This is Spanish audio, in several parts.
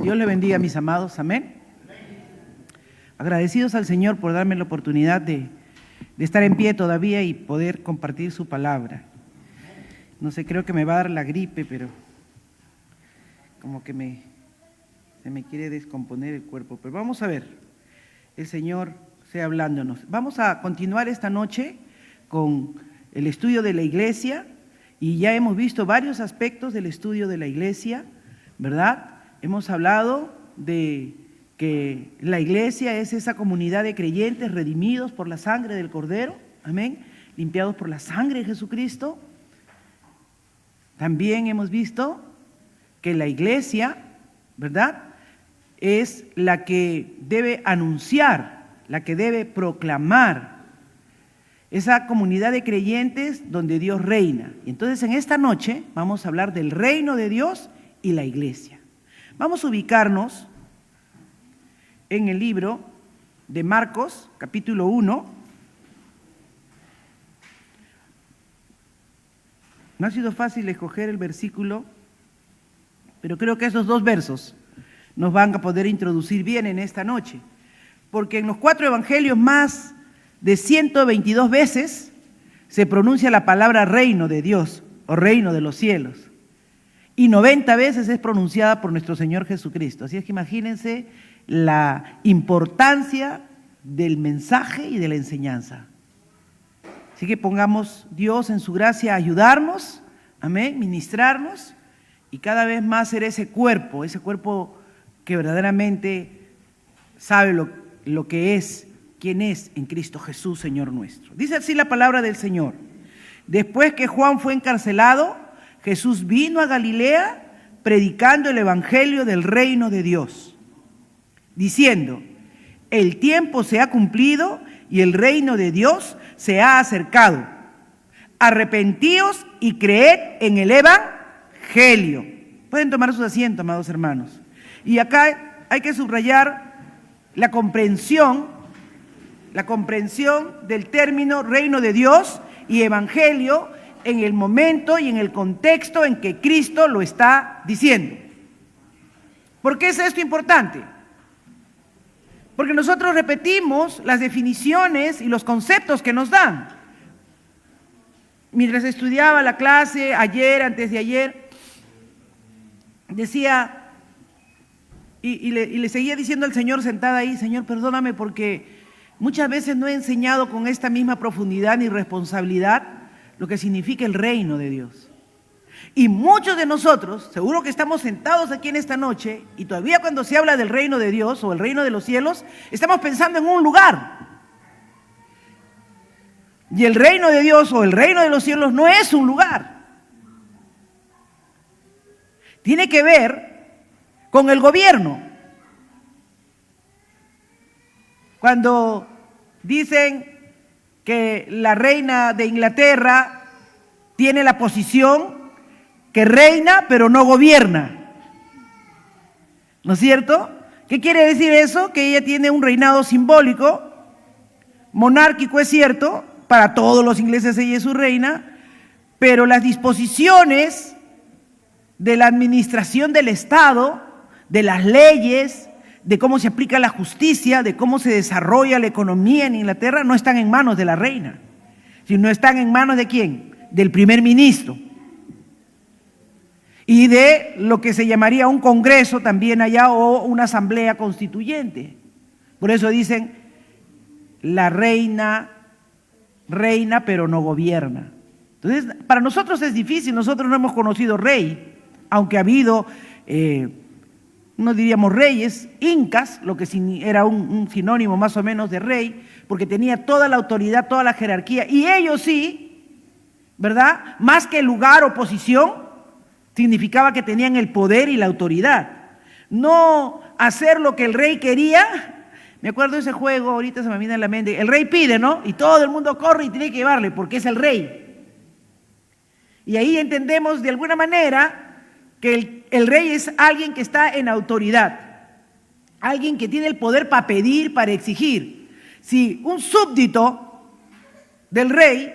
Dios le bendiga, mis amados, amén. Agradecidos al Señor por darme la oportunidad de estar en pie todavía y poder compartir su palabra. No sé, creo que me va a dar la gripe, pero como que se me quiere descomponer el cuerpo. Pero vamos a ver, el Señor sea hablándonos. Vamos a continuar esta noche con el estudio de la iglesia y ya hemos visto varios aspectos del estudio de la iglesia, ¿verdad? Hemos hablado de que la iglesia es esa comunidad de creyentes redimidos por la sangre del Cordero, amén, limpiados por la sangre de Jesucristo. También hemos visto que la iglesia, ¿verdad?, es la que debe anunciar, la que debe proclamar esa comunidad de creyentes donde Dios reina. Y entonces en esta noche vamos a hablar del reino de Dios y la iglesia. Vamos a ubicarnos en el libro de Marcos, capítulo 1. No ha sido fácil escoger el versículo, pero creo que esos dos versos nos van a poder introducir bien en esta noche, porque en los 4 evangelios más de 122 veces se pronuncia la palabra reino de Dios o reino de los cielos, y 90 veces es pronunciada por nuestro Señor Jesucristo. Así es que imagínense la importancia del mensaje y de la enseñanza. Así que pongamos Dios en su gracia a ayudarnos, amén, ministrarnos y cada vez más ser ese cuerpo que verdaderamente sabe lo que es, quién es en Cristo Jesús, Señor nuestro. Dice así la palabra del Señor: después que Juan fue encarcelado, Jesús vino a Galilea predicando el evangelio del reino de Dios, diciendo: el tiempo se ha cumplido y el reino de Dios se ha acercado. Arrepentíos y creed en el evangelio. Pueden tomar sus asientos, amados hermanos. Y acá hay que subrayar la comprensión del término reino de Dios y evangelio en el momento y en el contexto en que Cristo lo está diciendo. ¿Por qué es esto importante? Porque nosotros repetimos las definiciones y los conceptos que nos dan. Mientras estudiaba la clase ayer, antes de ayer, decía y le seguía diciendo al Señor sentada ahí: Señor, perdóname porque muchas veces no he enseñado con esta misma profundidad ni responsabilidad lo que significa el reino de Dios. Y muchos de nosotros, seguro que estamos sentados aquí en esta noche, y todavía cuando se habla del reino de Dios o el reino de los cielos, estamos pensando en un lugar. Y el reino de Dios o el reino de los cielos no es un lugar. Tiene que ver con el gobierno. Cuando dicen que la reina de Inglaterra tiene la posición que reina pero no gobierna, ¿no es cierto? ¿Qué quiere decir eso? Que ella tiene un reinado simbólico, monárquico, es cierto, para todos los ingleses ella es su reina, pero las disposiciones de la administración del Estado, de las leyes, de cómo se aplica la justicia, de cómo se desarrolla la economía en Inglaterra, no están en manos de la reina, sino están en manos ¿de quién? Del primer ministro. Y de lo que se llamaría un congreso también allá o una asamblea constituyente. Por eso dicen, la reina pero no gobierna. Entonces, para nosotros es difícil, nosotros no hemos conocido rey, aunque ha habido, no diríamos reyes, incas, lo que era un sinónimo más o menos de rey, porque tenía toda la autoridad, toda la jerarquía, y ellos sí, ¿verdad? Más que lugar o posición, significaba que tenían el poder y la autoridad. No hacer lo que el rey quería. Me acuerdo de ese juego, ahorita se me viene a la mente, el rey pide, ¿no? Y todo el mundo corre y tiene que llevarle, porque es el rey. Y ahí entendemos de alguna manera que el rey es alguien que está en autoridad, alguien que tiene el poder para pedir, para exigir. Si un súbdito del rey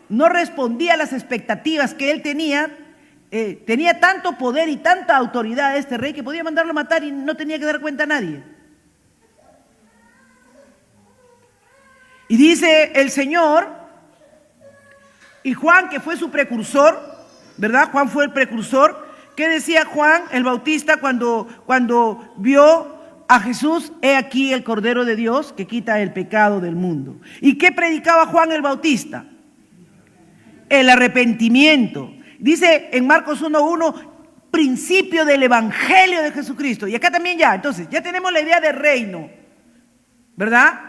no respondía a las expectativas que él tenía, tenía tanto poder y tanta autoridad este rey que podía mandarlo a matar y no tenía que dar cuenta a nadie. Y dice el Señor, y Juan, que fue su precursor, ¿verdad? Juan fue el precursor. ¿Qué decía Juan el Bautista cuando vio a Jesús? He aquí el Cordero de Dios que quita el pecado del mundo. ¿Y qué predicaba Juan el Bautista? El arrepentimiento. Dice en Marcos 1:1, principio del Evangelio de Jesucristo. Y acá también entonces, ya tenemos la idea de reino, ¿verdad?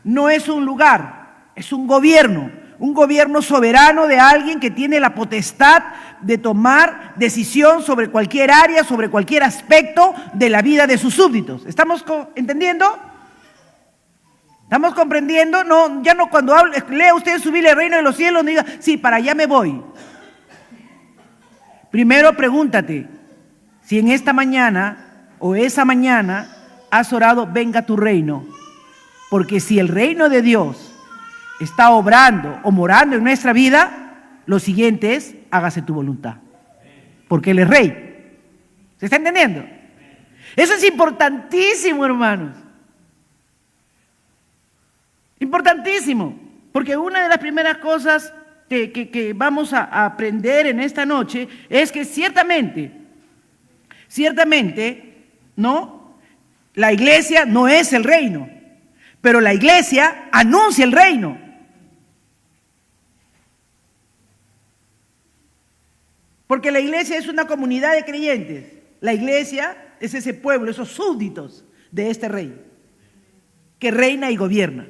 No es un lugar, es un gobierno soberano de alguien que tiene la potestad de tomar decisión sobre cualquier área, sobre cualquier aspecto de la vida de sus súbditos. ¿Estamos entendiendo? ¿Estamos comprendiendo? No, ya no cuando lea usted subir el reino de los cielos, no diga, sí, para allá me voy. Primero pregúntate si en esta mañana o esa mañana has orado, venga tu reino. Porque si el reino de Dios está obrando o morando en nuestra vida, lo siguiente es, hágase tu voluntad. Porque Él es rey. ¿Se está entendiendo? Eso es importantísimo, hermanos. Importantísimo. Porque una de las primeras cosas que vamos a aprender en esta noche es que ciertamente, ¿no? La iglesia no es el reino. Pero la iglesia anuncia el reino. Porque la iglesia es una comunidad de creyentes. La iglesia es ese pueblo, esos súbditos de este rey, que reina y gobierna.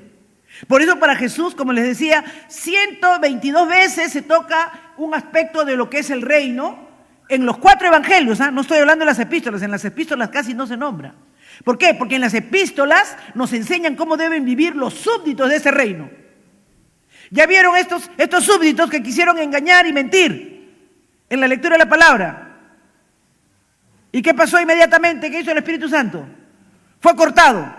Por eso para Jesús, como les decía, 122 veces se toca un aspecto de lo que es el reino en los 4 evangelios. No estoy hablando de las epístolas, en las epístolas casi no se nombra. ¿Por qué? Porque en las epístolas nos enseñan cómo deben vivir los súbditos de ese reino. ¿Ya vieron estos súbditos que quisieron engañar y mentir en la lectura de la palabra? ¿Y qué pasó inmediatamente? ¿Qué hizo el Espíritu Santo? Fue cortado.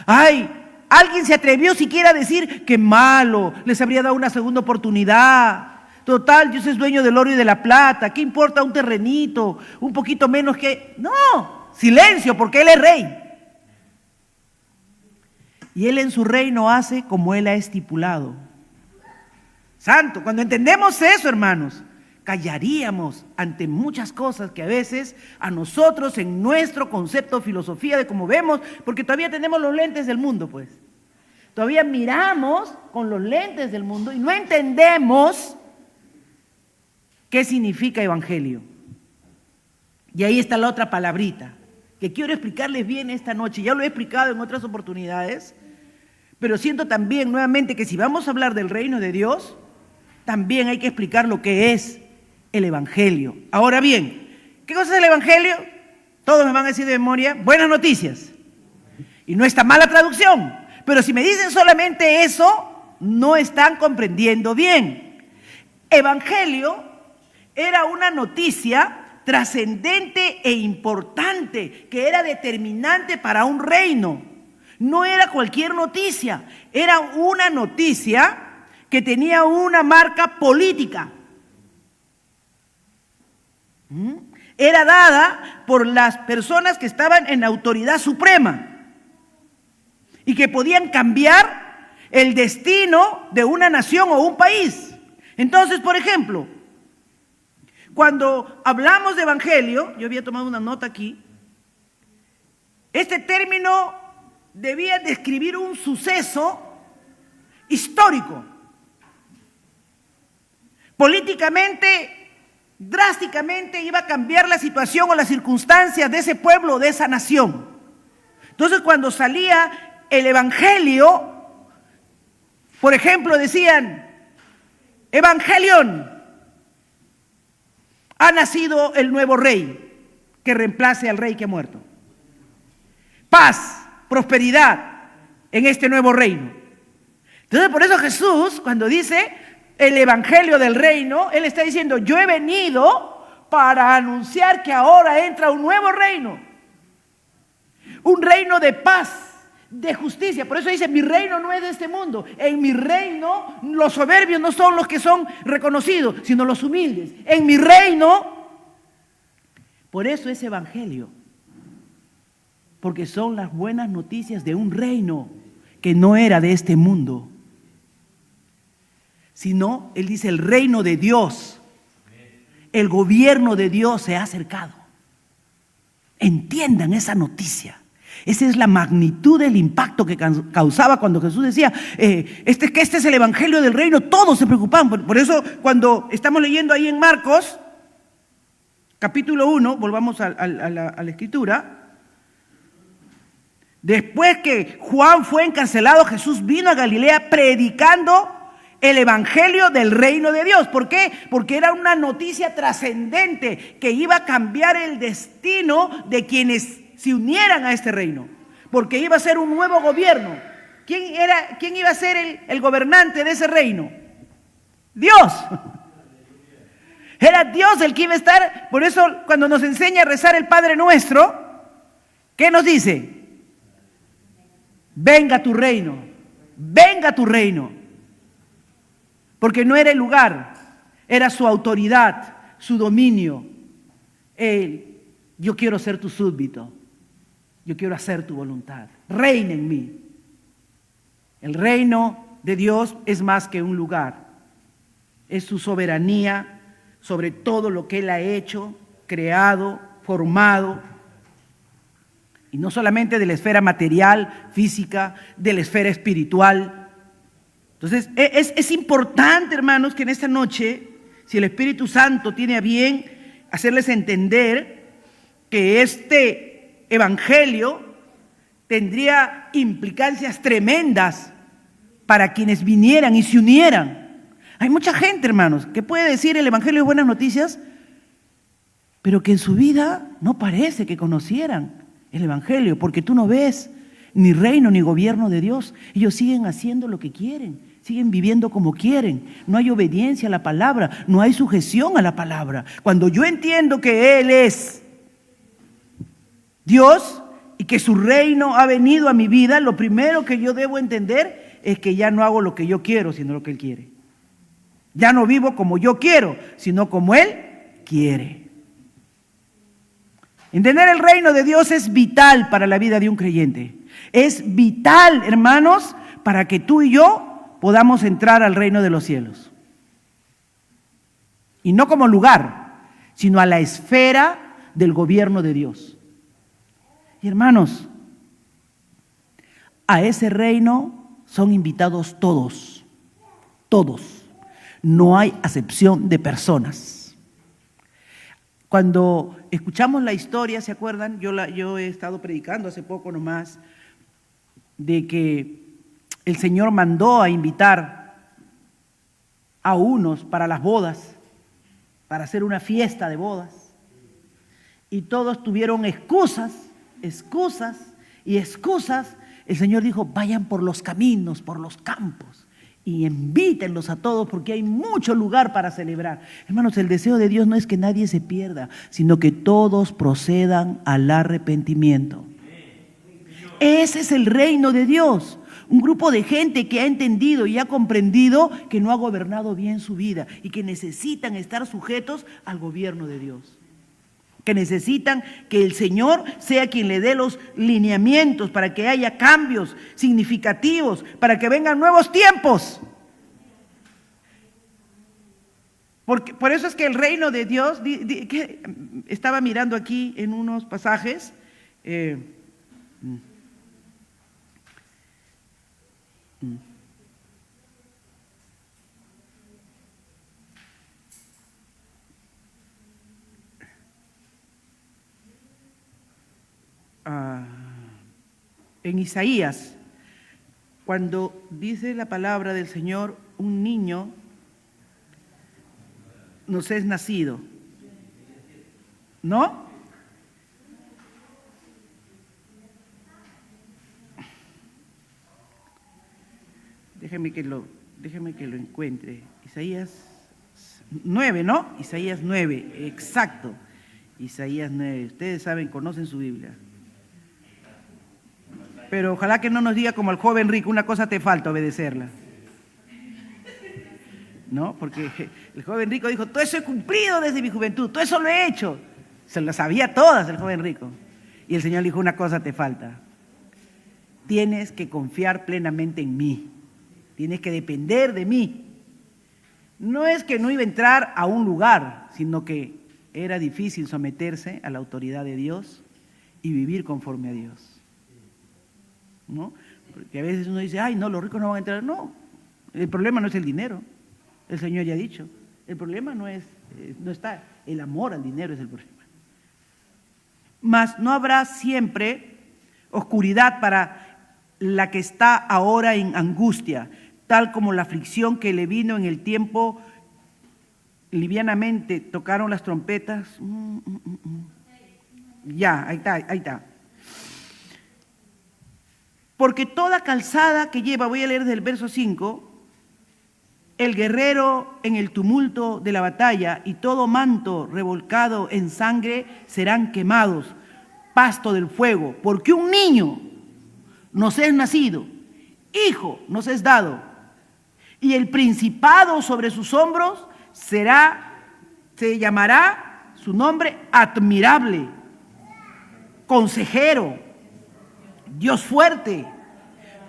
¡Ay! Alguien se atrevió siquiera a decir que malo, les habría dado una segunda oportunidad. Total, Dios es dueño del oro y de la plata. ¿Qué importa un terrenito? Un poquito menos que... ¡No! Silencio, porque Él es rey. Y Él en su reino hace como Él ha estipulado. Santo, cuando entendemos eso, hermanos, callaríamos ante muchas cosas que a veces a nosotros en nuestro concepto, filosofía de cómo vemos, porque todavía tenemos los lentes del mundo, pues. Todavía miramos con los lentes del mundo y no entendemos qué significa evangelio. Y ahí está la otra palabrita que quiero explicarles bien esta noche. Ya lo he explicado en otras oportunidades, pero siento también nuevamente que si vamos a hablar del reino de Dios, también hay que explicar lo que es el evangelio. Ahora bien, ¿qué cosa es el evangelio? Todos me van a decir de memoria, buenas noticias. Y no está mala traducción, pero si me dicen solamente eso, no están comprendiendo bien. Evangelio era una noticia trascendente e importante, que era determinante para un reino. No era cualquier noticia, era una noticia que tenía una marca política. Era dada por las personas que estaban en la autoridad suprema y que podían cambiar el destino de una nación o un país. Entonces, por ejemplo, cuando hablamos de evangelio, yo había tomado una nota aquí, este término debía describir un suceso histórico, políticamente, drásticamente iba a cambiar la situación o las circunstancias de ese pueblo o de esa nación. Entonces, cuando salía el evangelio, por ejemplo, decían, Evangelion, ha nacido el nuevo rey que reemplace al rey que ha muerto. Paz, prosperidad en este nuevo reino. Entonces, por eso Jesús, cuando dice el evangelio del reino, Él está diciendo, yo he venido para anunciar que ahora entra un nuevo reino. Un reino de paz de justicia. Por eso dice, mi reino no es de este mundo. En mi reino los soberbios no son los que son reconocidos, sino los humildes. En mi reino, por eso es evangelio. Porque son las buenas noticias de un reino que no era de este mundo. Sino, él dice, el reino de Dios, el gobierno de Dios se ha acercado. Entiendan esa noticia. Esa es la magnitud del impacto que causaba cuando Jesús decía, que este es el evangelio del reino. Todos se preocupaban. Por eso cuando estamos leyendo ahí en Marcos, capítulo 1, volvamos a la escritura. Después que Juan fue encarcelado, Jesús vino a Galilea predicando el evangelio del reino de Dios. ¿Por qué? Porque era una noticia trascendente que iba a cambiar el destino de quienes se unieran a este reino, porque iba a ser un nuevo gobierno. ¿Quién iba a ser el gobernante de ese reino? Dios. Era Dios el que iba a estar. Por eso cuando nos enseña a rezar el Padre Nuestro, ¿qué nos dice? Venga tu reino, venga tu reino. Porque no era el lugar, era su autoridad, su dominio. Yo quiero ser tu súbdito. Yo quiero hacer tu voluntad. Reina en mí. El reino de Dios es más que un lugar. Es su soberanía sobre todo lo que Él ha hecho, creado, formado. Y no solamente de la esfera material, física, de la esfera espiritual. Entonces, es importante, hermanos, que en esta noche, si el Espíritu Santo tiene a bien hacerles entender que este evangelio tendría implicancias tremendas para quienes vinieran y se unieran. Hay mucha gente, hermanos, que puede decir el evangelio es buenas noticias, pero que en su vida no parece que conocieran el evangelio, porque tú no ves ni reino ni gobierno de Dios. Ellos siguen haciendo lo que quieren, siguen viviendo como quieren. No hay obediencia a la palabra, no hay sujeción a la palabra. Cuando yo entiendo que Él es Dios y que su reino ha venido a mi vida, lo primero que yo debo entender es que ya no hago lo que yo quiero, sino lo que Él quiere. Ya no vivo como yo quiero, sino como Él quiere. Entender el reino de Dios es vital para la vida de un creyente. Es vital, hermanos, para que tú y yo podamos entrar al reino de los cielos. Y no como lugar, sino a la esfera del gobierno de Dios. Y hermanos, a ese reino son invitados todos, todos. No hay acepción de personas. Cuando escuchamos la historia, ¿se acuerdan? Yo he estado predicando hace poco nomás de que el Señor mandó a invitar a unos para las bodas, para hacer una fiesta de bodas. Y todos tuvieron excusas. El Señor dijo, vayan por los caminos, por los campos y invítenlos a todos porque hay mucho lugar para celebrar. Hermanos, el deseo de Dios no es que nadie se pierda, sino que todos procedan al arrepentimiento. Ese es el reino de Dios. Un grupo de gente que ha entendido y ha comprendido que no ha gobernado bien su vida y que necesitan estar sujetos al gobierno de Dios. Que necesitan que el Señor sea quien le dé los lineamientos para que haya cambios significativos, para que vengan nuevos tiempos. Por eso es que el reino de Dios, que estaba mirando aquí en unos pasajes, en Isaías, cuando dice la palabra del Señor, un niño nos es nacido, ¿no? Déjeme que lo encuentre. Isaías 9, ¿no? Isaías 9, exacto. Isaías 9. Ustedes saben, conocen su Biblia. Pero ojalá que no nos diga como al joven rico, una cosa te falta, obedecerla. ¿No? Porque el joven rico dijo, todo eso he cumplido desde mi juventud, todo eso lo he hecho. Se las sabía todas el joven rico. Y el Señor le dijo, una cosa te falta. Tienes que confiar plenamente en mí. Tienes que depender de mí. No es que no iba a entrar a un lugar, sino que era difícil someterse a la autoridad de Dios y vivir conforme a Dios. ¿No? Porque a veces uno dice, ay, no, los ricos no van a entrar. No, el problema no es el dinero. El Señor ya ha dicho, el problema no está, el amor al dinero es el problema. Mas no habrá siempre oscuridad para la que está ahora en angustia, tal como la aflicción que le vino en el tiempo livianamente tocaron las trompetas. Ya, ahí está. Porque toda calzada que lleva, voy a leer desde el verso 5, el guerrero en el tumulto de la batalla y todo manto revolcado en sangre serán quemados, pasto del fuego, porque un niño nos es nacido, hijo nos es dado, y el principado sobre sus hombros se llamará su nombre admirable, consejero, Dios fuerte,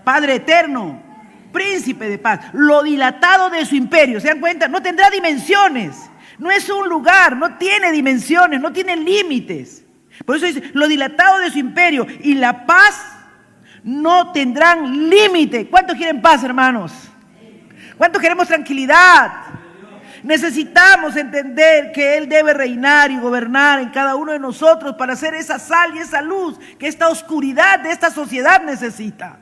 Padre eterno, príncipe de paz. Lo dilatado de su imperio, ¿se dan cuenta? No tendrá dimensiones, no es un lugar, no tiene dimensiones, no tiene límites. Por eso dice, lo dilatado de su imperio y la paz no tendrán límite. ¿Cuántos quieren paz, hermanos? ¿Cuántos queremos tranquilidad? Necesitamos entender que Él debe reinar y gobernar en cada uno de nosotros para hacer esa sal y esa luz que esta oscuridad de esta sociedad necesita.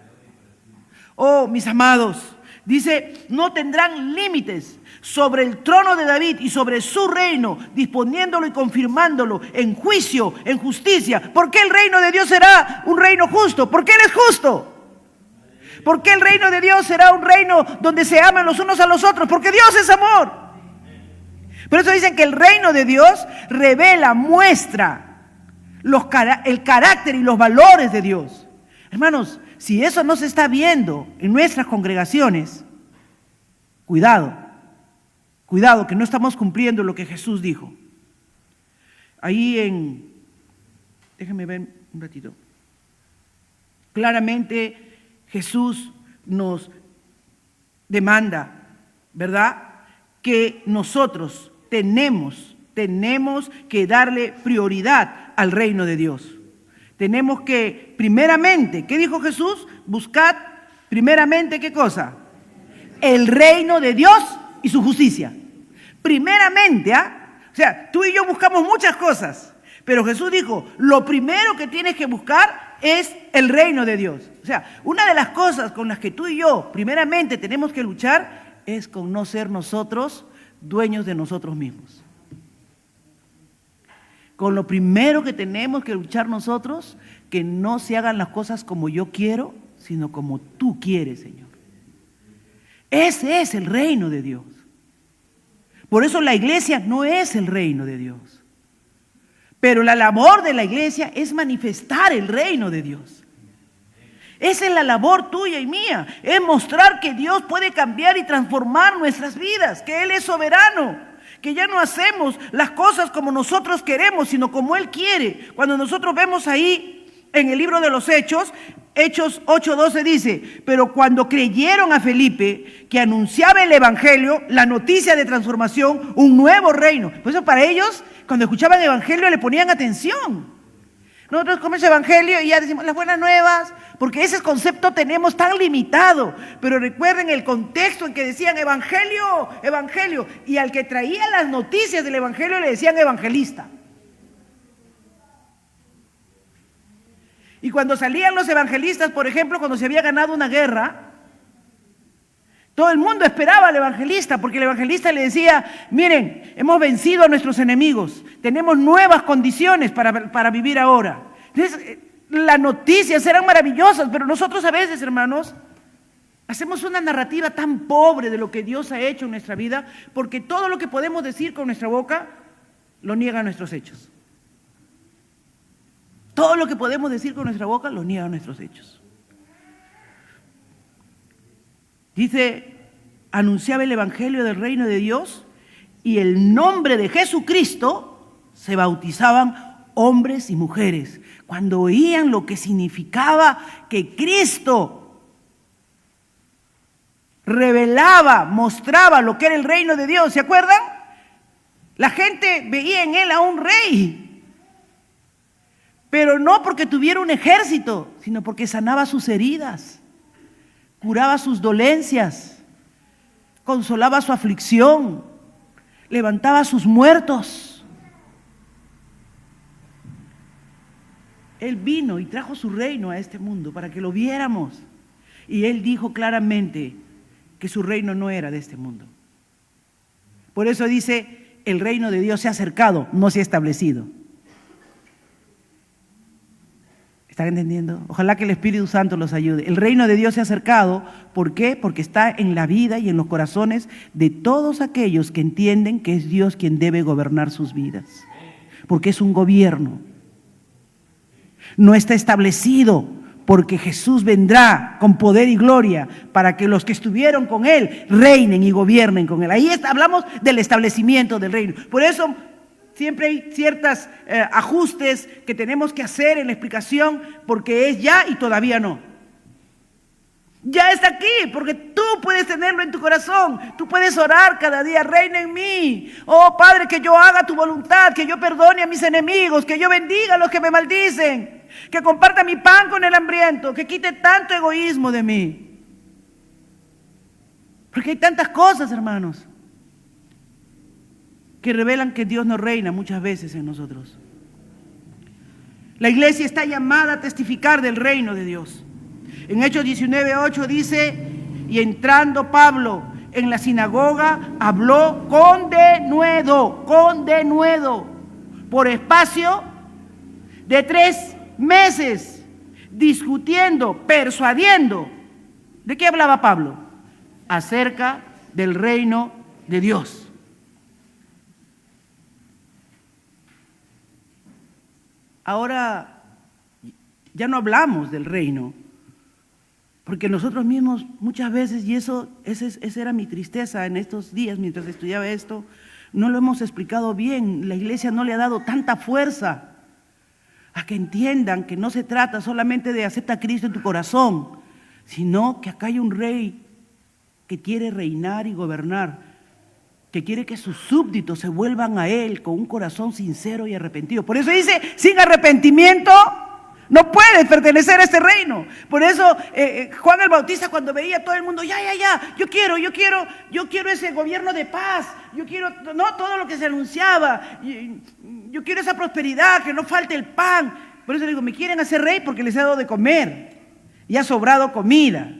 Oh, mis amados, dice, no tendrán límites sobre el trono de David y sobre su reino, disponiéndolo y confirmándolo en juicio, en justicia. ¿Por qué el reino de Dios será un reino justo? Porque Él es justo. ¿Por qué el reino de Dios será un reino donde se aman los unos a los otros? Porque Dios es amor. Por eso dicen que el reino de Dios revela, muestra el carácter y los valores de Dios. Hermanos, si eso no se está viendo en nuestras congregaciones, cuidado que no estamos cumpliendo lo que Jesús dijo. Ahí déjenme ver un ratito. Claramente Jesús nos demanda, ¿verdad?, que nosotros tenemos que darle prioridad al reino de Dios. Tenemos que, primeramente, ¿qué dijo Jesús? Buscad primeramente, ¿qué cosa? El reino de Dios y su justicia. Primeramente, O sea, tú y yo buscamos muchas cosas, pero Jesús dijo, lo primero que tienes que buscar es el reino de Dios. O sea, una de las cosas con las que tú y yo primeramente tenemos que luchar es con no ser nosotros dueños de nosotros mismos. Con lo primero que tenemos que luchar nosotros, que no se hagan las cosas como yo quiero, sino como tú quieres, Señor. Ese es el reino de Dios. Por eso la iglesia no es el reino de Dios. Pero la labor de la iglesia es manifestar el reino de Dios. Esa es la labor tuya y mía, es mostrar que Dios puede cambiar y transformar nuestras vidas, que Él es soberano, que ya no hacemos las cosas como nosotros queremos, sino como Él quiere. Cuando nosotros vemos ahí en el libro de los Hechos 8:12 dice, pero cuando creyeron a Felipe, que anunciaba el evangelio, la noticia de transformación, un nuevo reino. Por eso para ellos, cuando escuchaban el evangelio, le ponían atención. Nosotros comemos el evangelio y ya decimos las buenas nuevas, porque ese concepto tenemos tan limitado. Pero recuerden el contexto en que decían evangelio, evangelio, y al que traía las noticias del evangelio le decían evangelista. Y cuando salían los evangelistas, por ejemplo, cuando se había ganado una guerra, todo el mundo esperaba al evangelista, porque el evangelista le decía, miren, hemos vencido a nuestros enemigos, tenemos nuevas condiciones para vivir ahora. Entonces, las noticias eran maravillosas, pero nosotros a veces, hermanos, hacemos una narrativa tan pobre de lo que Dios ha hecho en nuestra vida, porque todo lo que podemos decir con nuestra boca, lo niegan nuestros hechos. Todo lo que podemos decir con nuestra boca, lo niegan nuestros hechos. Dice, anunciaba el evangelio del reino de Dios y el nombre de Jesucristo se bautizaban hombres y mujeres. Cuando oían lo que significaba que Cristo revelaba, mostraba lo que era el reino de Dios, ¿se acuerdan? La gente veía en él a un rey, pero no porque tuviera un ejército, sino porque sanaba sus heridas, curaba sus dolencias, consolaba su aflicción, levantaba a sus muertos. Él vino y trajo su reino a este mundo para que lo viéramos. Y Él dijo claramente que su reino no era de este mundo. Por eso dice, el reino de Dios se ha acercado, no se ha establecido. ¿Están entendiendo? Ojalá que el Espíritu Santo los ayude. El reino de Dios se ha acercado, ¿por qué? Porque está en la vida y en los corazones de todos aquellos que entienden que es Dios quien debe gobernar sus vidas. Porque es un gobierno. No está establecido, porque Jesús vendrá con poder y gloria para que los que estuvieron con Él reinen y gobiernen con Él. Ahí hablamos del establecimiento del reino. Por eso siempre hay ciertos ajustes que tenemos que hacer en la explicación, porque es ya y todavía no. Ya está aquí, porque tú puedes tenerlo en tu corazón. Tú puedes orar cada día, reina en mí. Oh Padre, que yo haga tu voluntad, que yo perdone a mis enemigos, que yo bendiga a los que me maldicen, que comparta mi pan con el hambriento, que quite tanto egoísmo de mí. Porque hay tantas cosas, hermanos, que revelan que Dios no reina muchas veces en nosotros. La iglesia está llamada a testificar del reino de Dios. En Hechos 19:8 dice, y entrando Pablo en la sinagoga, habló con denuedo, por espacio de 3 meses, discutiendo, persuadiendo. ¿De qué hablaba Pablo? Acerca del reino de Dios. Ahora ya no hablamos del reino, porque nosotros mismos muchas veces, y esa era mi tristeza en estos días mientras estudiaba esto, no lo hemos explicado bien. La iglesia no le ha dado tanta fuerza a que entiendan que no se trata solamente de aceptar a Cristo en tu corazón, sino que acá hay un rey que quiere reinar y gobernar, que quiere que sus súbditos se vuelvan a Él con un corazón sincero y arrepentido. Por eso dice, sin arrepentimiento no puedes pertenecer a este reino. Por eso Juan el Bautista, cuando veía a todo el mundo, ya, yo quiero ese gobierno de paz, yo quiero no todo lo que se anunciaba, yo quiero esa prosperidad, que no falte el pan. Por eso le digo, me quieren hacer rey porque les he dado de comer y ha sobrado comida.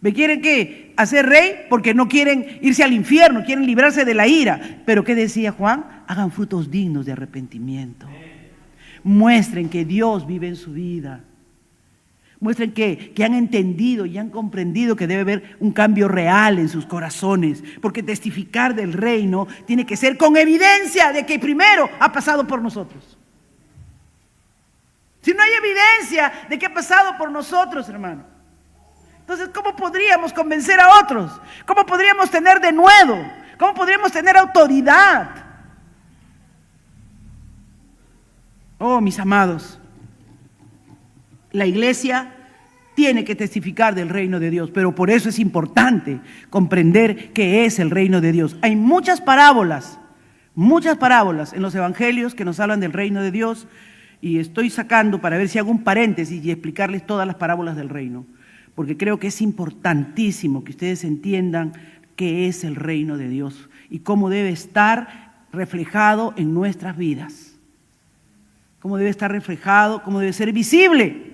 ¿Me quieren qué? Hacer rey porque no quieren irse al infierno, quieren librarse de la ira. Pero ¿qué decía Juan? Hagan frutos dignos de arrepentimiento. Muestren que Dios vive en su vida. Muestren que han entendido y han comprendido que debe haber un cambio real en sus corazones. Porque testificar del reino tiene que ser con evidencia de que primero ha pasado por nosotros. Si no hay evidencia de que ha pasado por nosotros, hermano, entonces ¿cómo podríamos convencer a otros? ¿Cómo podríamos tener denuedo? ¿Cómo podríamos tener autoridad? Oh, mis amados, la iglesia tiene que testificar del reino de Dios, pero por eso es importante comprender qué es el reino de Dios. Hay muchas parábolas en los evangelios que nos hablan del reino de Dios, y estoy sacando para ver si hago un paréntesis y explicarles todas las parábolas del reino, porque creo que es importantísimo que ustedes entiendan qué es el reino de Dios y cómo debe estar reflejado en nuestras vidas. Cómo debe estar reflejado, cómo debe ser visible,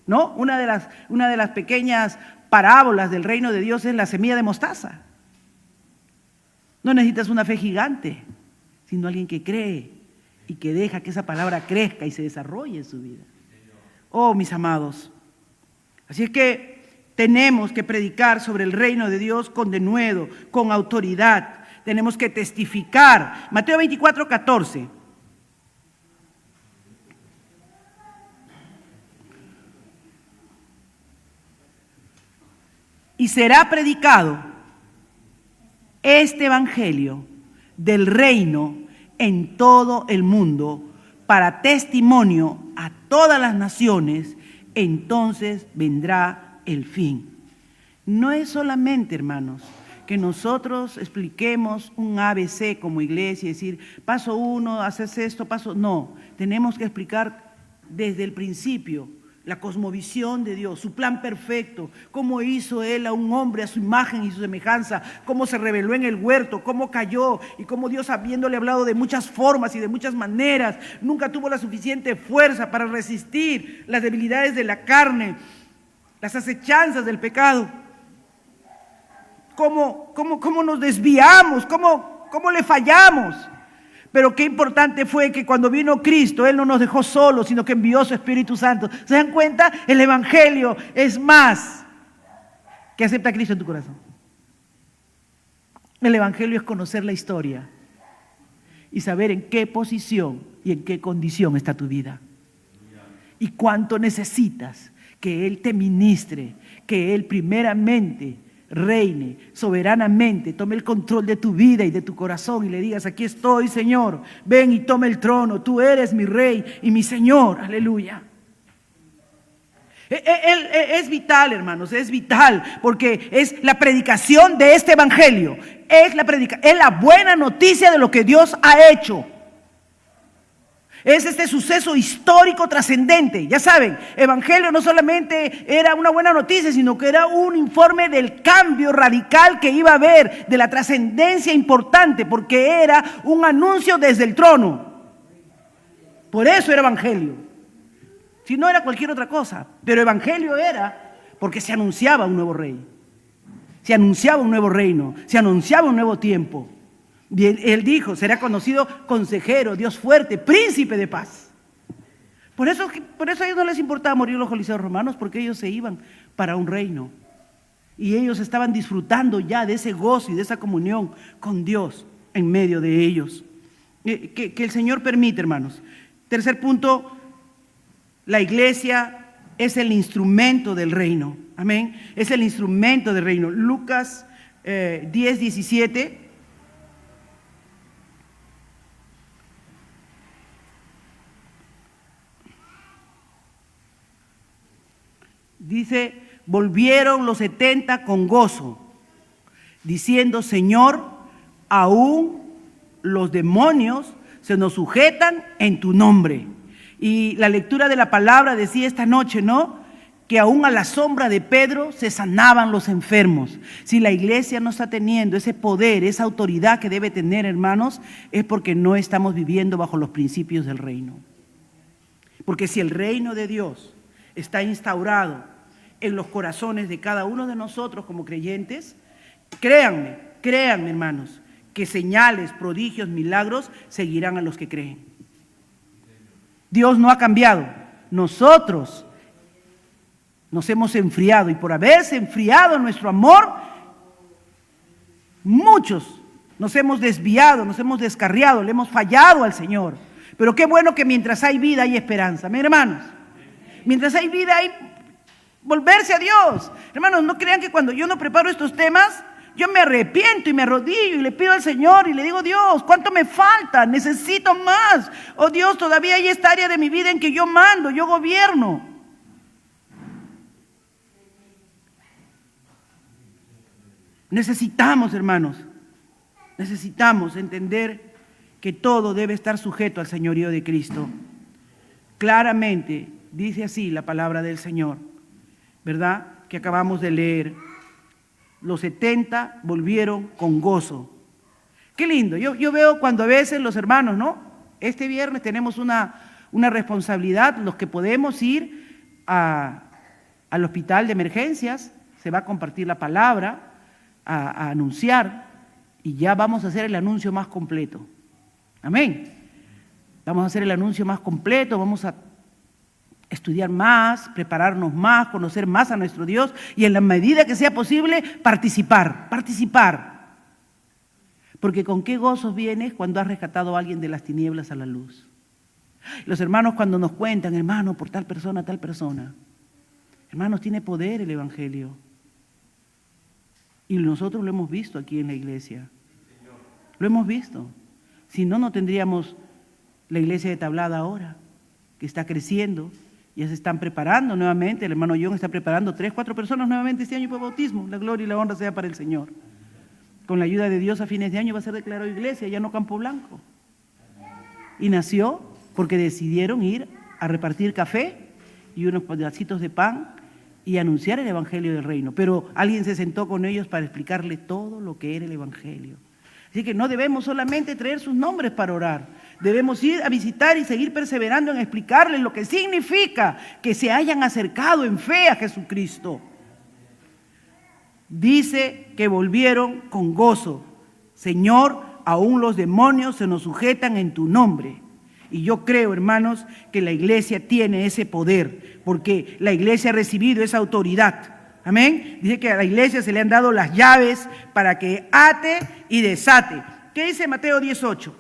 ¿no? Una de las pequeñas parábolas del reino de Dios es la semilla de mostaza. No necesitas una fe gigante, sino alguien que cree y que deja que esa palabra crezca y se desarrolle en su vida. Oh, mis amados. Así es que tenemos que predicar sobre el reino de Dios con denuedo, con autoridad. Tenemos que testificar. Mateo 24:14. y será predicado este evangelio del reino en todo el mundo para testimonio a todas las naciones, entonces vendrá el fin. No es solamente, hermanos, que nosotros expliquemos un ABC como iglesia y decir, paso 1, haces esto, paso... No, tenemos que explicar desde el principio la cosmovisión de Dios, su plan perfecto, cómo hizo Él a un hombre a su imagen y su semejanza, cómo se reveló en el huerto, cómo cayó y cómo Dios, habiéndole hablado de muchas formas y de muchas maneras, nunca tuvo la suficiente fuerza para resistir las debilidades de la carne, las acechanzas del pecado. Cómo nos desviamos, cómo le fallamos. Pero qué importante fue que cuando vino Cristo, Él no nos dejó solos, sino que envió su Espíritu Santo. ¿Se dan cuenta? El Evangelio es más que acepta a Cristo en tu corazón. El Evangelio es conocer la historia y saber en qué posición y en qué condición está tu vida. Y cuánto necesitas que Él te ministre, que Él primeramente reine soberanamente, tome el control de tu vida y de tu corazón y le digas, aquí estoy, Señor, ven y toma el trono, tú eres mi Rey y mi Señor, aleluya. Es vital, hermanos, es vital, porque es la predicación de este evangelio, es la buena noticia de lo que Dios ha hecho. Es este suceso histórico trascendente. Ya saben, evangelio no solamente era una buena noticia, sino que era un informe del cambio radical que iba a haber, de la trascendencia importante, porque era un anuncio desde el trono. Por eso era evangelio. Si no era cualquier otra cosa, pero evangelio era porque se anunciaba un nuevo rey, se anunciaba un nuevo reino, se anunciaba un nuevo tiempo. Y él dijo, será conocido consejero, Dios fuerte, príncipe de paz. Por eso a ellos no les importaba morir los coliseos romanos, porque ellos se iban para un reino. Y ellos estaban disfrutando ya de ese gozo y de esa comunión con Dios en medio de ellos. Que el Señor permite, hermanos. Tercer punto, la iglesia es el instrumento del reino. Amén. Es el instrumento del reino. Lucas 10:17. Dice, volvieron los 70 con gozo, diciendo, Señor, aún los demonios se nos sujetan en tu nombre. Y la lectura de la palabra decía esta noche, ¿no? Que aún a la sombra de Pedro se sanaban los enfermos. Si la iglesia no está teniendo ese poder, esa autoridad que debe tener, hermanos, es porque no estamos viviendo bajo los principios del reino. Porque si el reino de Dios está instaurado en los corazones de cada uno de nosotros como creyentes, créanme, hermanos, que señales, prodigios, milagros seguirán a los que creen. Dios no ha cambiado. Nosotros nos hemos enfriado, y por haberse enfriado nuestro amor, muchos nos hemos desviado, nos hemos descarriado, le hemos fallado al Señor. Pero qué bueno que mientras hay vida hay esperanza, mis hermanos. Mientras hay vida hay volverse a Dios. Hermanos, no crean que cuando yo no preparo estos temas, yo me arrepiento y me arrodillo y le pido al Señor y le digo, Dios, ¿cuánto me falta? Necesito más. Oh Dios, todavía hay esta área de mi vida en que yo mando, yo gobierno. Necesitamos, hermanos, necesitamos entender que todo debe estar sujeto al señorío de Cristo. Claramente dice así la palabra del Señor, ¿verdad? Que acabamos de leer. Los 70 volvieron con gozo. Qué lindo. Yo veo cuando a veces los hermanos, ¿no? Este viernes tenemos una responsabilidad, los que podemos ir al hospital de emergencias, se va a compartir la palabra, a anunciar, y ya vamos a hacer el anuncio más completo. Amén. Vamos a hacer el anuncio más completo, vamos a estudiar más, prepararnos más, conocer más a nuestro Dios y en la medida que sea posible participar. Porque con qué gozos vienes cuando has rescatado a alguien de las tinieblas a la luz. Los hermanos cuando nos cuentan, hermano, por tal persona, hermanos, tiene poder el Evangelio. Y nosotros lo hemos visto aquí en la iglesia. Lo hemos visto. Si no, no tendríamos la iglesia de Tablada ahora, que está creciendo. Ya se están preparando nuevamente. El hermano John está preparando 3, 4 personas nuevamente este año para bautismo. La gloria y la honra sea para el Señor. Con la ayuda de Dios a fines de año va a ser declarado iglesia, ya no Campo Blanco. Y nació porque decidieron ir a repartir café y unos pedacitos de pan y anunciar el evangelio del reino. Pero alguien se sentó con ellos para explicarle todo lo que era el evangelio. Así que no debemos solamente traer sus nombres para orar. Debemos ir a visitar y seguir perseverando en explicarles lo que significa que se hayan acercado en fe a Jesucristo. Dice que volvieron con gozo. Señor, aún los demonios se nos sujetan en tu nombre. Y yo creo, hermanos, que la iglesia tiene ese poder, porque la iglesia ha recibido esa autoridad. Amén. Dice que a la iglesia se le han dado las llaves para que ate y desate. ¿Qué dice Mateo 18?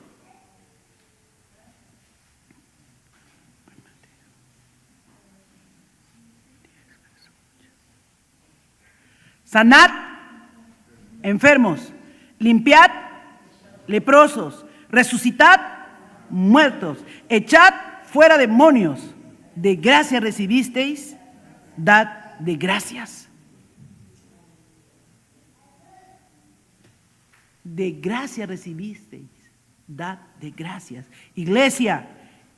Sanad enfermos, limpiad leprosos, resucitad muertos, echad fuera demonios. De gracia recibisteis, dad de gracias. De gracia recibisteis, dad de gracias. Iglesia,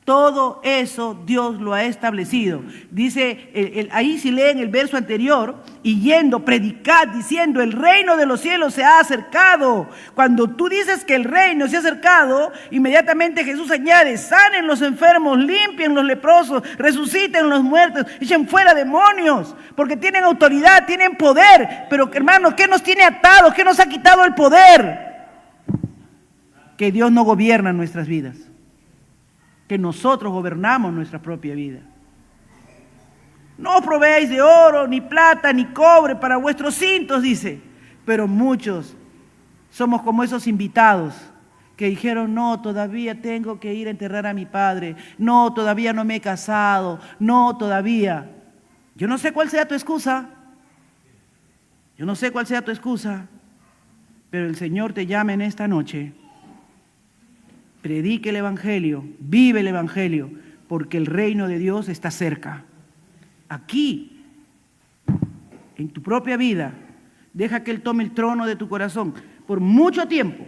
todo eso Dios lo ha establecido. Dice, ahí si leen el verso anterior, y yendo, predicad, diciendo, el reino de los cielos se ha acercado. Cuando tú dices que el reino se ha acercado, inmediatamente Jesús añade, sanen los enfermos, limpien los leprosos, resuciten los muertos, echen fuera demonios, porque tienen autoridad, tienen poder. Pero hermanos, ¿qué nos tiene atados? ¿Qué nos ha quitado el poder? Que Dios no gobierna nuestras vidas, que nosotros gobernamos nuestra propia vida. No proveáis de oro, ni plata, ni cobre para vuestros cintos, dice. Pero muchos somos como esos invitados que dijeron, no, todavía tengo que ir a enterrar a mi padre. No, todavía no me he casado. No, todavía. Yo no sé cuál sea tu excusa. Yo no sé cuál sea tu excusa. Pero el Señor te llama en esta noche. Predique el evangelio, vive el evangelio, porque el reino de Dios está cerca. Aquí, en tu propia vida, deja que Él tome el trono de tu corazón. Por mucho tiempo,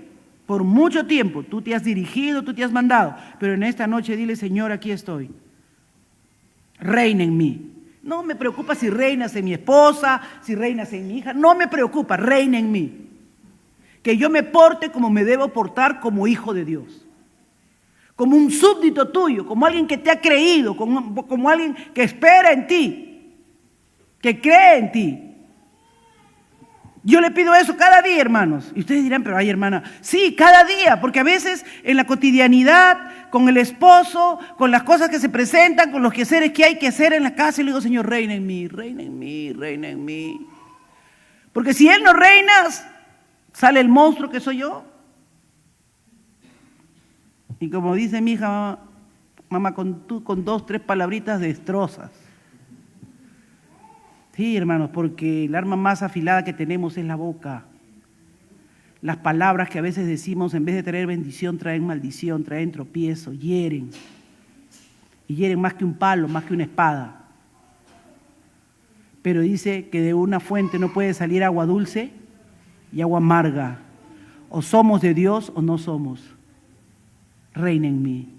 tú te has dirigido, tú te has mandado, pero en esta noche dile, Señor, aquí estoy. Reina en mí. No me preocupa si reinas en mi esposa, si reinas en mi hija, no me preocupa, reina en mí. Que yo me porte como me debo portar como hijo de Dios. Como un súbdito tuyo, como alguien que te ha creído, como alguien que espera en ti, que cree en ti. Yo le pido eso cada día, hermanos. Y ustedes dirán, pero ay, hermana, sí, cada día, porque a veces en la cotidianidad, con el esposo, con las cosas que se presentan, con los quehaceres que hay que hacer en la casa, y le digo, Señor, reina en mí, reina en mí, reina en mí. Porque si Él no reina, sale el monstruo que soy yo. Y como dice mi hija, mamá, con 2, 3 palabritas destrozas. Sí, hermanos, porque el arma más afilada que tenemos es la boca. Las palabras que a veces decimos, en vez de traer bendición, traen maldición, traen tropiezo, hieren. Y hieren más que un palo, más que una espada. Pero dice que de una fuente no puede salir agua dulce y agua amarga. O somos de Dios o no somos. Reina en mí.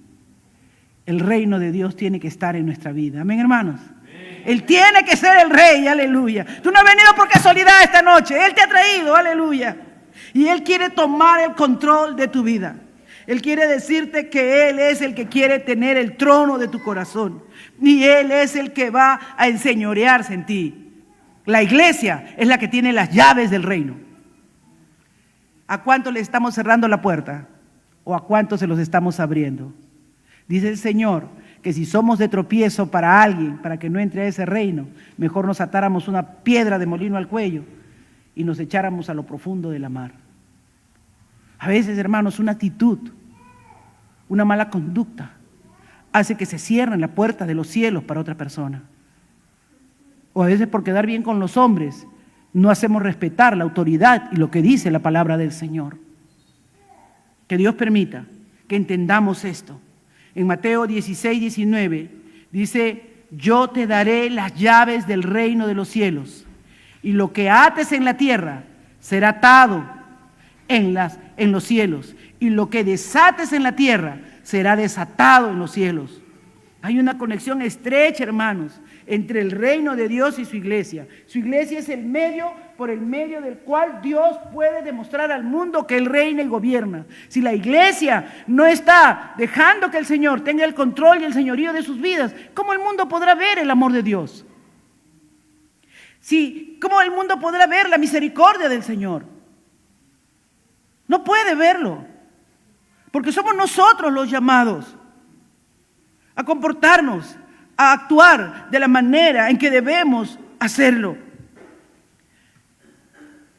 El reino de Dios tiene que estar en nuestra vida. Amén, hermanos. Amén. Él tiene que ser el rey, aleluya. Tú no has venido por casualidad esta noche. Él te ha traído, aleluya. Y Él quiere tomar el control de tu vida. Él quiere decirte que Él es el que quiere tener el trono de tu corazón. Y Él es el que va a enseñorearse en ti. La iglesia es la que tiene las llaves del reino. ¿A cuánto le estamos cerrando la puerta? ¿O a cuántos se los estamos abriendo? Dice el Señor que si somos de tropiezo para alguien, para que no entre a ese reino, mejor nos atáramos una piedra de molino al cuello y nos echáramos a lo profundo de la mar. A veces, hermanos, una actitud, una mala conducta, hace que se cierren la puerta de los cielos para otra persona. O a veces por quedar bien con los hombres, no hacemos respetar la autoridad y lo que dice la palabra del Señor. Que Dios permita que entendamos esto. En Mateo 16, 19 dice: yo te daré las llaves del reino de los cielos, y lo que ates en la tierra será atado en los cielos, y lo que desates en la tierra será desatado en los cielos. Hay una conexión estrecha, hermanos, entre el reino de Dios y su iglesia. Su iglesia es el medio por el medio del cual Dios puede demostrar al mundo que Él reina y gobierna. Si la iglesia no está dejando que el Señor tenga el control y el señorío de sus vidas, ¿cómo el mundo podrá ver el amor de Dios? ¿Cómo el mundo podrá ver la misericordia del Señor? No puede verlo, porque somos nosotros los llamados a comportarnos, a actuar de la manera en que debemos hacerlo.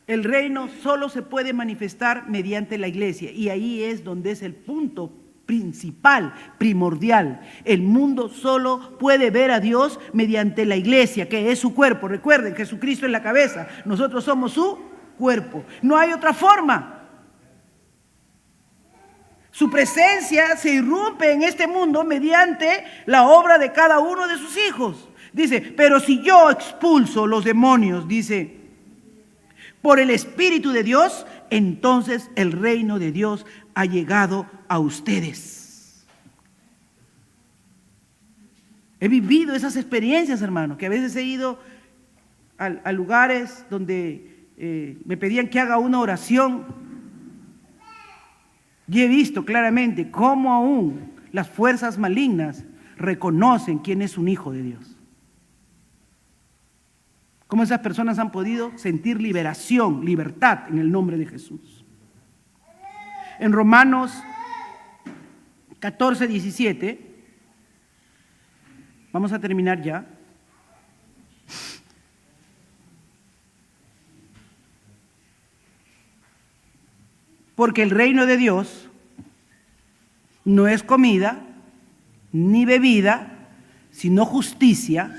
El reino solo se puede manifestar mediante la iglesia, y ahí es donde es el punto principal, primordial. El mundo solo puede ver a Dios mediante la iglesia, que es su cuerpo. Recuerden, Jesucristo es la cabeza, nosotros somos su cuerpo. No hay otra forma. Su presencia se irrumpe en este mundo mediante la obra de cada uno de sus hijos. Dice, pero si yo expulso los demonios, dice, por el Espíritu de Dios, entonces el reino de Dios ha llegado a ustedes. He vivido esas experiencias, hermano, que a veces he ido a lugares donde me pedían que haga una oración. Y he visto claramente cómo aún las fuerzas malignas reconocen quién es un hijo de Dios. Cómo esas personas han podido sentir liberación, libertad en el nombre de Jesús. En Romanos 14, 17, vamos a terminar ya. Porque el reino de Dios no es comida ni bebida, sino justicia,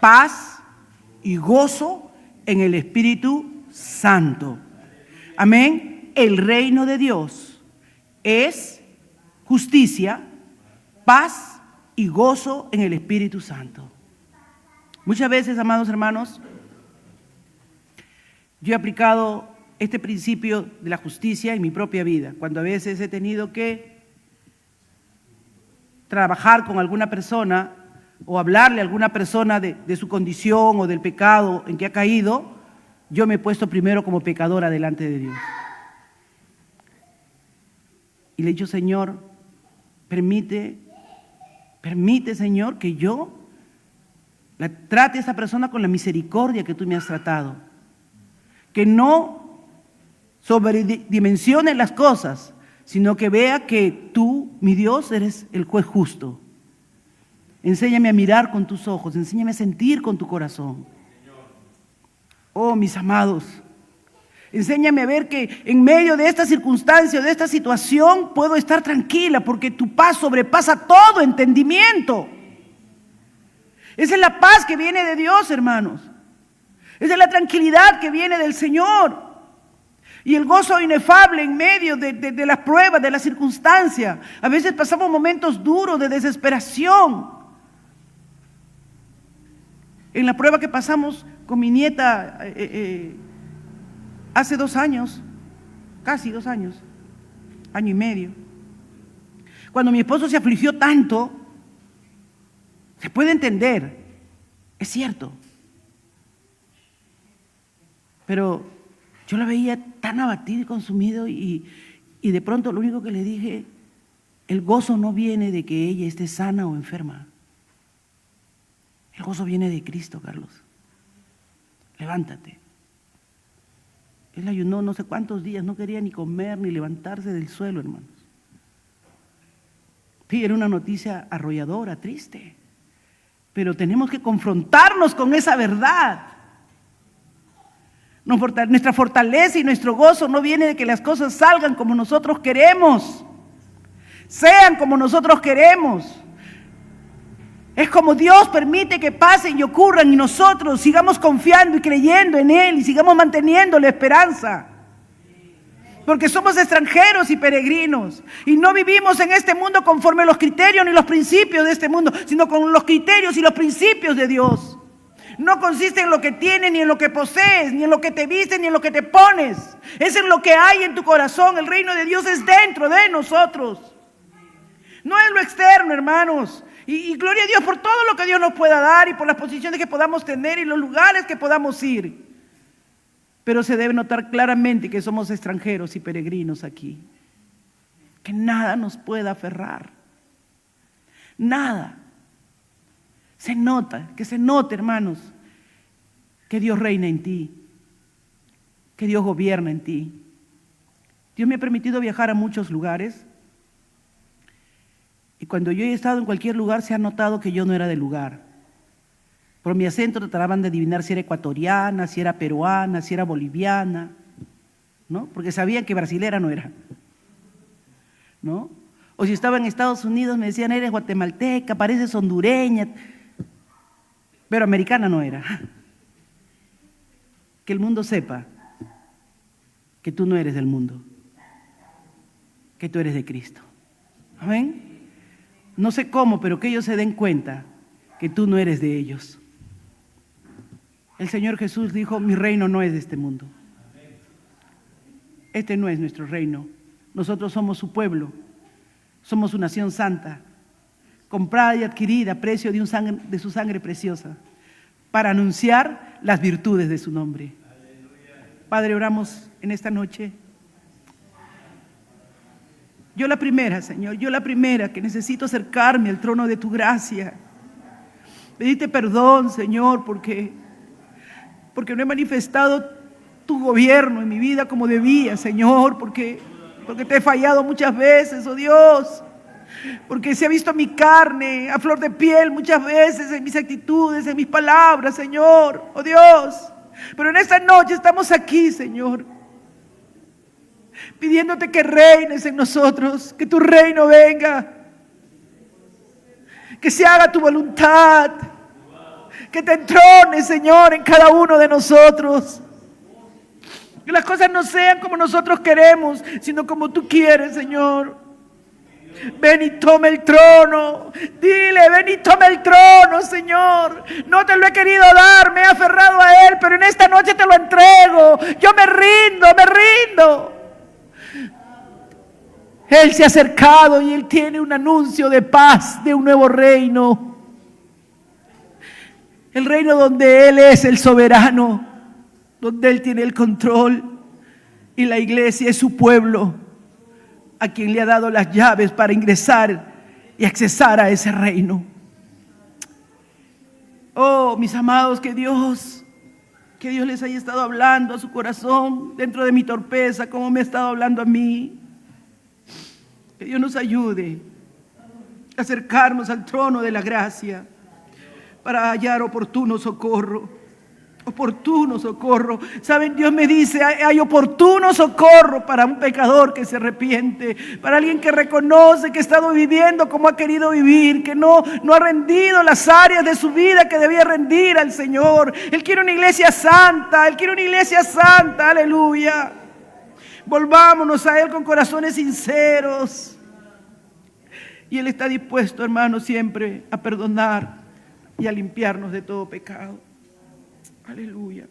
paz y gozo en el Espíritu Santo. Amén. El reino de Dios es justicia, paz y gozo en el Espíritu Santo. Muchas veces, amados hermanos, yo he aplicado este principio de la justicia en mi propia vida, cuando a veces he tenido que trabajar con alguna persona o hablarle a alguna persona de su condición o del pecado en que ha caído, yo me he puesto primero como pecadora delante de Dios. Y le he dicho, Señor, permite, Señor, que yo trate a esa persona con la misericordia que tú me has tratado. Que no sobredimensione las cosas, sino que vea que tú, mi Dios, eres el juez justo. Enséñame a mirar con tus ojos, enséñame a sentir con tu corazón. Oh, mis amados, enséñame a ver que en medio de esta circunstancia, de esta situación, puedo estar tranquila, porque tu paz sobrepasa todo entendimiento. Esa es la paz que viene de Dios, hermanos. Esa es la tranquilidad que viene del Señor. Y el gozo inefable en medio de las pruebas, de la circunstancia. A veces pasamos momentos duros de desesperación. En la prueba que pasamos con mi nieta hace 2 años, casi 2 años, año y medio. Cuando mi esposo se afligió tanto, se puede entender, es cierto. Pero yo la veía tan abatida y consumido y de pronto lo único que le dije, el gozo no viene de que ella esté sana o enferma. El gozo viene de Cristo, Carlos. Levántate. Él ayunó no sé cuántos días, no quería ni comer ni levantarse del suelo, hermanos. Sí, era una noticia arrolladora, triste. Pero tenemos que confrontarnos con esa verdad. Nuestra fortaleza y nuestro gozo no viene de que las cosas salgan como nosotros queremos, sean como nosotros queremos. Es como Dios permite que pasen y ocurran y nosotros sigamos confiando y creyendo en Él y sigamos manteniendo la esperanza. Porque somos extranjeros y peregrinos y no vivimos en este mundo conforme a los criterios ni los principios de este mundo, sino con los criterios y los principios de Dios. No consiste en lo que tienes, ni en lo que posees, ni en lo que te vistes, ni en lo que te pones. Es en lo que hay en tu corazón. El reino de Dios es dentro de nosotros. No es lo externo, hermanos. Y gloria a Dios por todo lo que Dios nos pueda dar y por las posiciones que podamos tener y los lugares que podamos ir. Pero se debe notar claramente que somos extranjeros y peregrinos aquí. Que nada nos pueda aferrar. Nada. Se nota, que se note, hermanos, que Dios reina en ti, que Dios gobierna en ti. Dios me ha permitido viajar a muchos lugares y cuando yo he estado en cualquier lugar se ha notado que yo no era del lugar. Por mi acento trataban de adivinar si era ecuatoriana, si era peruana, si era boliviana, ¿no? Porque sabían que brasilera no era, ¿no? O si estaba en Estados Unidos me decían, eres guatemalteca, pareces hondureña, pero americana no era. Que el mundo sepa que tú no eres del mundo, que tú eres de Cristo. ¿Amén? No sé cómo, pero que ellos se den cuenta que tú no eres de ellos. El Señor Jesús dijo, mi reino no es de este mundo. Este no es nuestro reino. Nosotros somos su pueblo, somos su nación santa, comprada y adquirida a precio de su sangre preciosa, para anunciar las virtudes de su nombre. Padre, oramos en esta noche. Yo la primera, Señor, que necesito acercarme al trono de tu gracia. Pedirte perdón, Señor, porque no he manifestado tu gobierno en mi vida como debía, Señor, porque te he fallado muchas veces, oh Dios. Porque se ha visto mi carne a flor de piel muchas veces en mis actitudes, en mis palabras, Señor, oh Dios. Pero en esta noche estamos aquí, Señor, pidiéndote que reines en nosotros, que tu reino venga, que se haga tu voluntad, que te entrones, Señor, en cada uno de nosotros. Que las cosas no sean como nosotros queremos, sino como tú quieres, Señor. Ven y toma el trono. Dile, ven y toma el trono, Señor. No te lo he querido dar, me he aferrado a Él, pero en esta noche te lo entrego. Yo me rindo. Él se ha acercado y Él tiene un anuncio de paz, de un nuevo reino. El reino donde Él es el soberano, donde Él tiene el control y la iglesia es su pueblo, a quien le ha dado las llaves para ingresar y accesar a ese reino. Oh, mis amados, que Dios les haya estado hablando a su corazón dentro de mi torpeza, como me ha estado hablando a mí. Que Dios nos ayude a acercarnos al trono de la gracia para hallar oportuno socorro. Oportuno socorro. Saben, Dios me dice, hay oportuno socorro para un pecador que se arrepiente, para alguien que reconoce que ha estado viviendo como ha querido vivir, que no ha rendido las áreas de su vida que debía rendir al Señor. Él quiere una iglesia santa, aleluya. Volvámonos a Él con corazones sinceros. Y Él está dispuesto, hermano, siempre a perdonar y a limpiarnos de todo pecado. Aleluya.